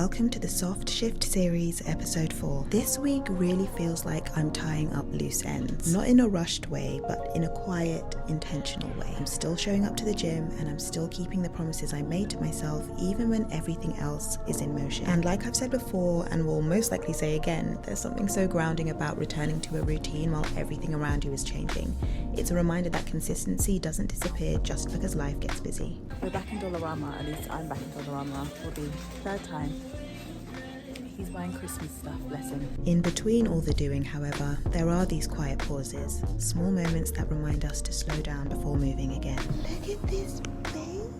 welcome to the Soft Shift series, episode 4. This week really feels like I'm tying up loose ends. Not in a rushed way, but in a quiet, intentional way. I'm still showing up to the gym and I'm still keeping the promises I made to myself even when everything else is in motion. And like I've said before and will most likely say again, there's something so grounding about returning to a routine while everything around you is changing. It's a reminder that consistency doesn't disappear just because life gets busy. We're back in Dollarama, at least I'm back in Dollarama for the third time. He's buying Christmas stuff, bless him. In between all the doing, however, there are these quiet pauses, small moments that remind us to slow down before moving again. Look at this babe.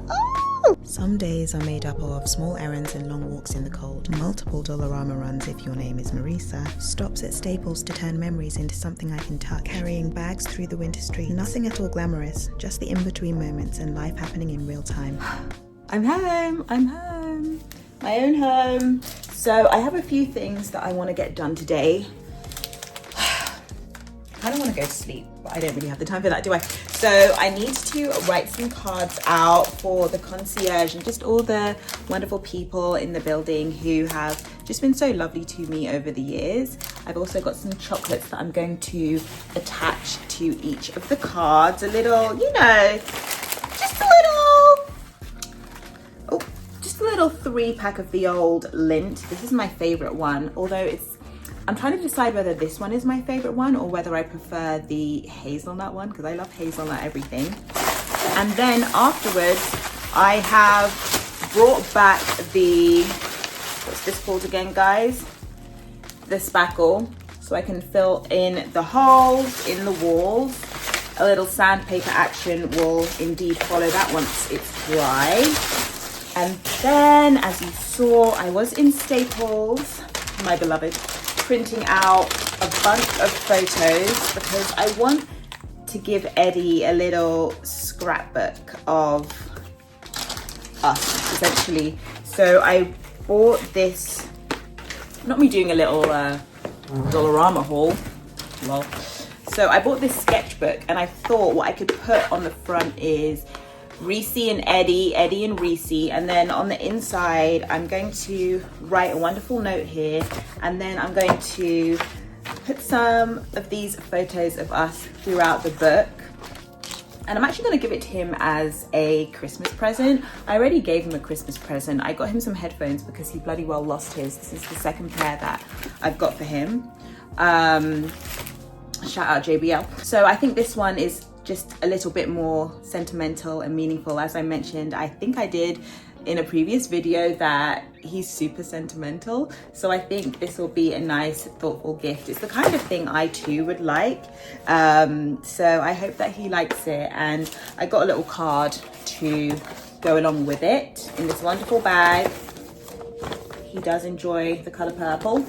Oh! Some days are made up of small errands and long walks in the cold, multiple Dollarama runs if your name is Marisa, stops at Staples to turn memories into something I can touch, carrying bags through the winter streets. Nothing at all glamorous, just the in-between moments and life happening in real time. I'm home, my own home. So I have a few things that I want to get done today. I kind of want to go to sleep, but I don't really have the time for that, do I? So I need to write some cards out for the concierge and just all the wonderful people in the building who have just been so lovely to me over the years. I've also got some chocolates that I'm going to attach to each of the cards. A little, you know, just a little 3-pack of the old lint. This is my favorite one, although I'm trying to decide whether this one is my favorite one or whether I prefer the hazelnut one, because I love hazelnut everything. And then afterwards, I have brought back the, what's this called again, guys? The spackle, so I can fill in the holes in the walls. A little sandpaper action will indeed follow that once it's dry. And then, as you saw, I was in Staples, my beloved, printing out a bunch of photos because I want to give Eddie a little scrapbook of us, essentially. So I bought this, not me doing a little Dollarama haul, lol. So I bought this sketchbook and I thought what I could put on the front is Reese and Eddie, Eddie and Reese, and then on the inside I'm going to write a wonderful note here, and then I'm going to put some of these photos of us throughout the book, and I'm actually going to give it to him as a Christmas present. I already gave him a Christmas present. I got him some headphones because he bloody well lost his. This is the second pair that I've got for him. Shout out JBL. So I think this one is just a little bit more sentimental and meaningful. As I mentioned, I think I did in a previous video that he's super sentimental. So I think this will be a nice, thoughtful gift. It's the kind of thing I too would like. So I hope that he likes it. And I got a little card to go along with it in this wonderful bag. He does enjoy the color purple.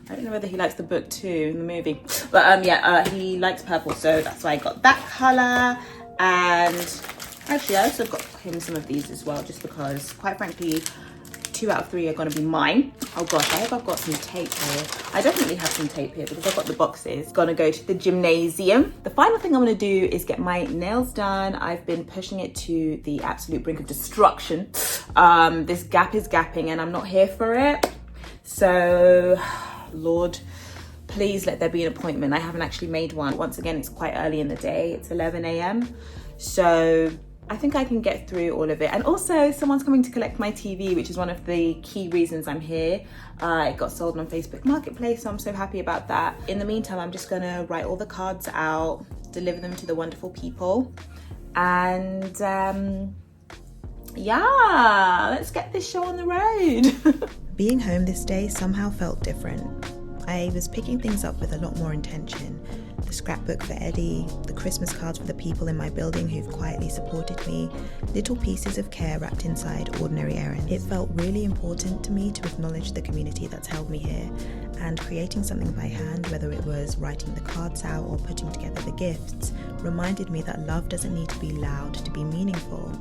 I don't know whether he likes the book too in the movie, but he likes purple, so that's why I got that color. And actually I also got him some of these as well, just because quite frankly 2 out of 3 are going to be mine. Oh gosh, I hope I've got some tape here. I definitely have some tape here because I've got the boxes. Gonna go to the gymnasium. The final thing I'm gonna do is get my nails done. I've been pushing it to the absolute brink of destruction. This gap is gapping and I'm not here for it, so Lord, please let there be an appointment. I haven't actually made one. Once again, it's quite early in the day. It's 11 a.m. So I think I can get through all of it. And also someone's coming to collect my TV, which is one of the key reasons I'm here. It got sold on Facebook Marketplace, so I'm so happy about that. In the meantime, I'm just gonna write all the cards out, deliver them to the wonderful people. And yeah, let's get this show on the road. Being home this day somehow felt different. I was picking things up with a lot more intention. The scrapbook for Eddie, the Christmas cards for the people in my building who've quietly supported me, little pieces of care wrapped inside ordinary errands. It felt really important to me to acknowledge the community that's held me here, and creating something by hand, whether it was writing the cards out or putting together the gifts, reminded me that love doesn't need to be loud to be meaningful.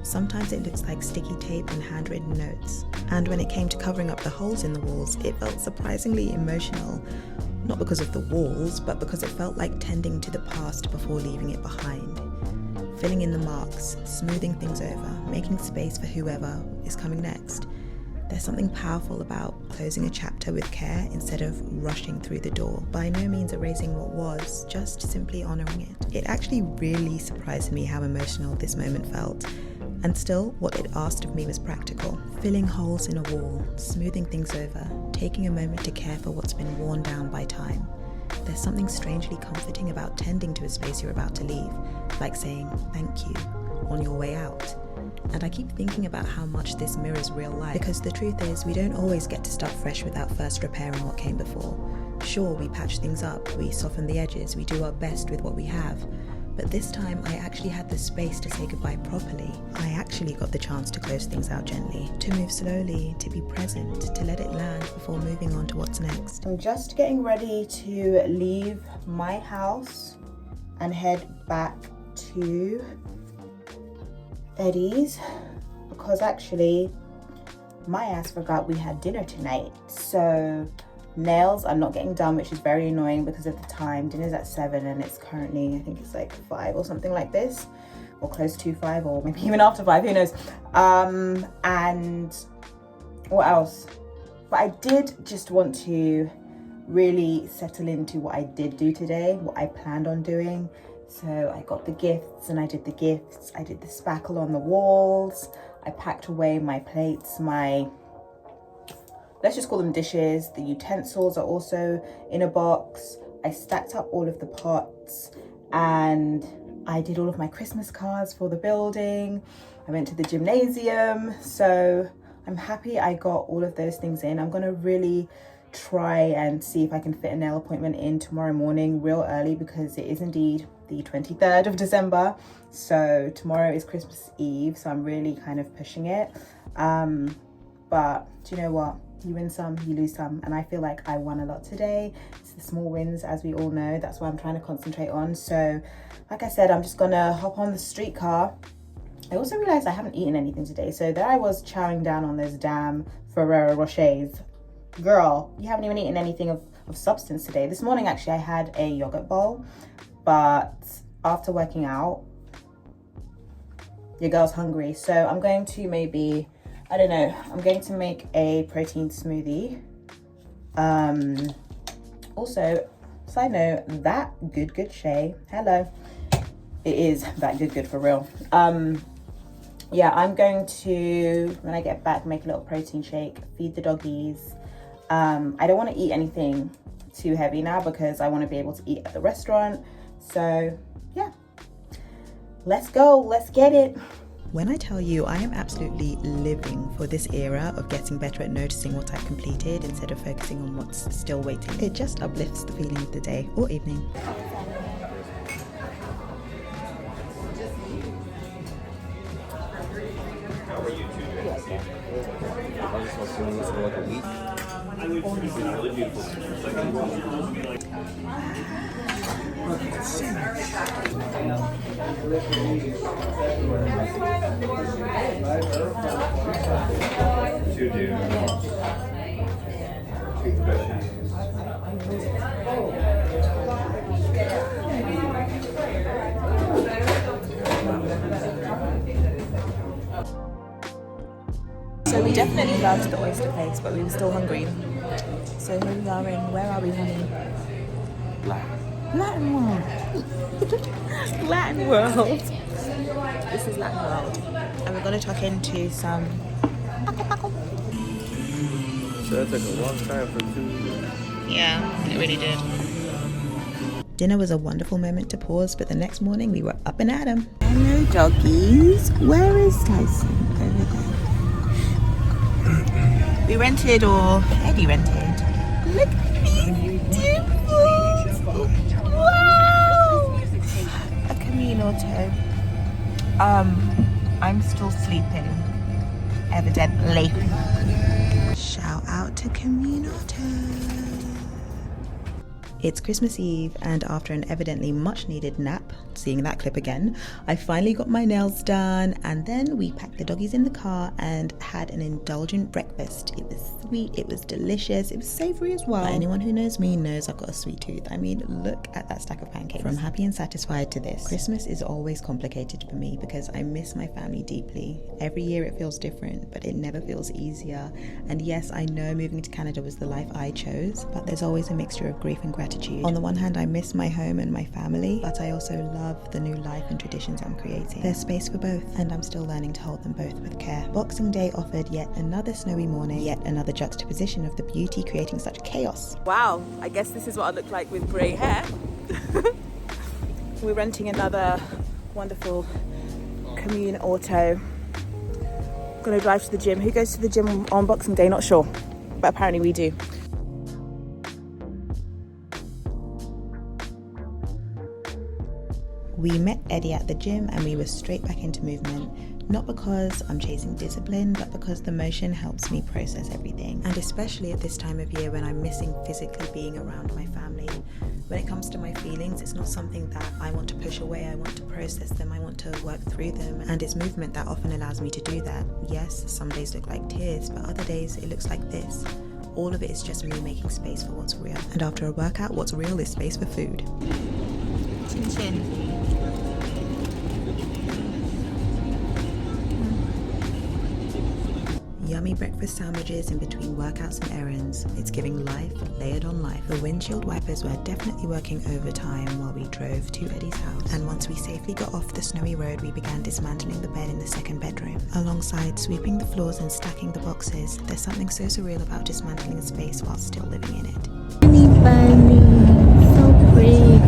Sometimes it looks like sticky tape and handwritten notes. And when it came to covering up the holes in the walls, it felt surprisingly emotional. Not because of the walls, but because it felt like tending to the past before leaving it behind. filling in the marks, smoothing things over, making space for whoever is coming next. There's something powerful about closing a chapter with care instead of rushing through the door, by no means erasing what was, just simply honouring it. It actually really surprised me how emotional this moment felt. And still, what it asked of me was practical. Filling holes in a wall, smoothing things over, taking a moment to care for what's been worn down by time. There's something strangely comforting about tending to a space you're about to leave, like saying thank you on your way out. And I keep thinking about how much this mirrors real life, because the truth is we don't always get to start fresh without first repairing what came before. Sure, we patch things up, we soften the edges, we do our best with what we have. But this time I actually had the space to say goodbye properly. I actually got the chance to close things out gently, to move slowly, to be present, to let it land before moving on to what's next. I'm just getting ready to leave my house and head back to Eddie's, because actually my ass forgot we had dinner tonight. So nails are not getting done, which is very annoying because of the time. Dinner's at 7 and it's currently, I think it's like 5 or something like this, or close to 5, or maybe even after 5, who knows. And what else? But I did just want to really settle into what I did do today, what I planned on doing. So I got the gifts and I did the gifts. I did the spackle on the walls. I packed away my plates, my, let's just call them dishes. The utensils are also in a box. I stacked up all of the pots and I did all of my Christmas cards for the building. I went to the gymnasium. So I'm happy I got all of those things in. I'm gonna really try and see if I can fit a nail appointment in tomorrow morning real early, because it is indeed the 23rd of December. So tomorrow is Christmas Eve, so I'm really kind of pushing it. But do you know what? You win some, you lose some, and I feel like I won a lot today. It's the small wins, as we all know. That's what I'm trying to concentrate on. So like I said, I'm just gonna hop on the streetcar. I also realized I haven't eaten anything today, so there I was chowing down on those damn Ferrero Rochers. Girl, you haven't even eaten anything of substance today. This morning actually I had a yogurt bowl, but after working out, your girl's hungry. So I'm going to maybe, I don't know, I'm going to make a protein smoothie. Also, side note, that good Shay, hello, it is that good for real. Yeah, I'm going to, when I get back, make a little protein shake, feed the doggies. I don't want to eat anything too heavy now because I want to be able to eat at the restaurant. So yeah, let's go, let's get it. When I tell you I am absolutely living for this era of getting better at noticing what I've completed instead of focusing on what's still waiting, it just uplifts the feeling of the day or evening. So we definitely loved the oyster place, but we were still hungry. So here we are in, where are we, honey? Latin World. Latin World. This is Latin World. And we're going to tuck into some... So that took a long time for 2 years. Yeah, it really did. Dinner was a wonderful moment to pause, but the next morning we were up and at 'em. Hello, doggies. Where is Tyson? Over there. We rented, or Eddie rented. Look at these dimples! Wow! A Camino toe. I'm still sleeping, evidently. Shout out to Camino toe. It's Christmas Eve, and after an evidently much needed nap, seeing that clip again. I finally got my nails done, and then we packed the doggies in the car and had an indulgent breakfast. It was sweet, it was delicious, it was savory as well. But anyone who knows me knows I've got a sweet tooth. I mean, look at that stack of pancakes. From happy and satisfied to this. Christmas is always complicated for me because I miss my family deeply. Every year it feels different, but it never feels easier. And yes, I know moving to Canada was the life I chose, but there's always a mixture of grief and gratitude. On the one hand, I miss my home and my family, but I also love the new life and traditions I'm creating. There's space for both, and I'm still learning to hold them both with care. Boxing Day offered yet another snowy morning, yet another juxtaposition of the beauty creating such chaos. Wow, I guess this is what I look like with grey hair. We're renting another wonderful commune auto. Gonna drive to the gym. Who goes to the gym on Boxing Day? Not sure, but apparently we do. We met Eddie at the gym and we were straight back into movement. Not because I'm chasing discipline, but because the motion helps me process everything. And especially at this time of year when I'm missing physically being around my family. When it comes to my feelings, it's not something that I want to push away. I want to process them. I want to work through them. And it's movement that often allows me to do that. Yes, some days look like tears, but other days it looks like this. All of it is just me making space for what's real. And after a workout, what's real is space for food. Chin chin. Yummy breakfast sandwiches in between workouts and errands. It's giving life layered on life. The windshield wipers were definitely working overtime while we drove to Eddie's house. And once we safely got off the snowy road, we began dismantling the bed in the second bedroom. Alongside sweeping the floors and stacking the boxes, there's something so surreal about dismantling a space while still living in it. Bunny, so pretty.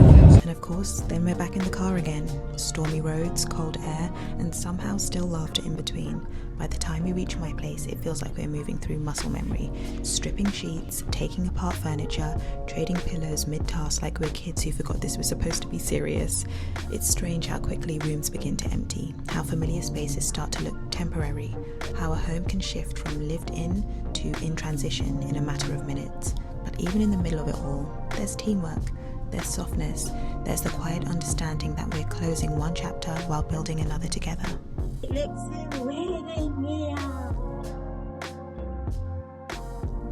And of course, then we're back in the car again. Stormy roads, cold air, and somehow still laughter in between. By the time we reach my place, it feels like we're moving through muscle memory, stripping sheets, taking apart furniture, trading pillows mid-task like we're kids who forgot this was supposed to be serious. It's strange how quickly rooms begin to empty, how familiar spaces start to look temporary, how a home can shift from lived in to in transition in a matter of minutes. But even in the middle of it all, there's teamwork, there's softness, there's the quiet understanding that we're closing one chapter while building another together. It looks so weird in here.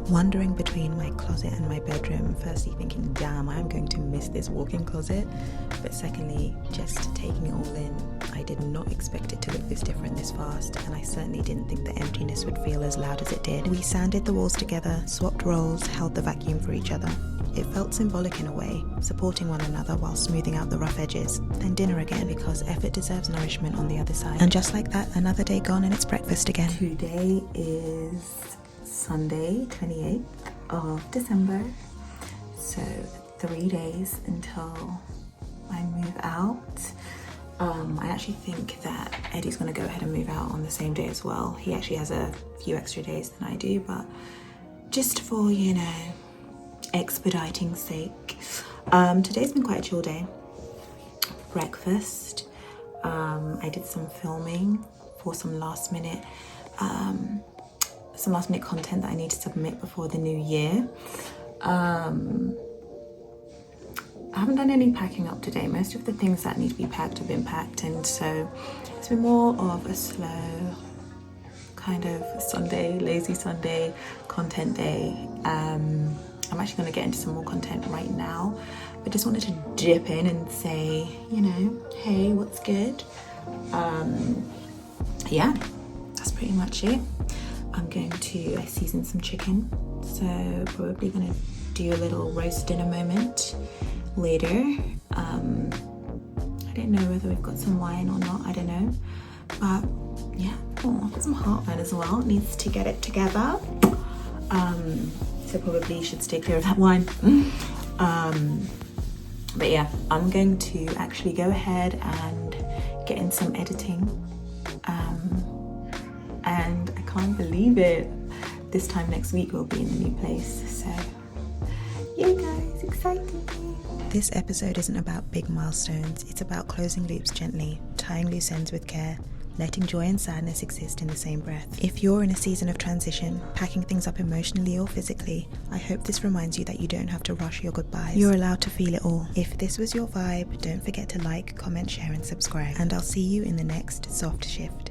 Wandering between my closet and my bedroom, firstly thinking, damn, I'm going to miss this walk-in closet. But secondly, just taking it all in. I did not expect it to look this different this fast, and I certainly didn't think the emptiness would feel as loud as it did. We sanded the walls together, swapped roles, held the vacuum for each other. It felt symbolic in a way, supporting one another while smoothing out the rough edges. Then dinner again, because effort deserves nourishment on the other side. And just like that, another day gone and it's breakfast again. Today is Sunday, 28th of December. So 3 days until I move out. I actually think that Eddie's gonna go ahead and move out on the same day as well. He actually has a few extra days than I do, but just for, expediting sake. Today's been quite a chill day. Breakfast. I did some filming for some last minute content that I need to submit before the new year. I haven't done any packing up today. Most of the things that need to be packed have been packed, and so it's been more of a slow kind of Sunday, lazy Sunday content day. I'm actually going to get into some more content right now, but just wanted to dip in and say, hey, what's good? Yeah, that's pretty much it. I seasoned some chicken, so probably going to do a little roast dinner moment later. I don't know whether we've got some wine or not, I don't know, but yeah, some heartburn as well, needs to get it together. So probably should stay clear of that wine. But yeah, I'm going to actually go ahead and get in some editing. And I can't believe it. This time next week we'll be in the new place. So yeah guys, exciting. This episode isn't about big milestones. It's about closing loops gently, tying loose ends with care, letting joy and sadness exist in the same breath. If you're in a season of transition, packing things up emotionally or physically, I hope this reminds you that you don't have to rush your goodbyes. You're allowed to feel it all. If this was your vibe, don't forget to like, comment, share and subscribe. And I'll see you in the next soft shift.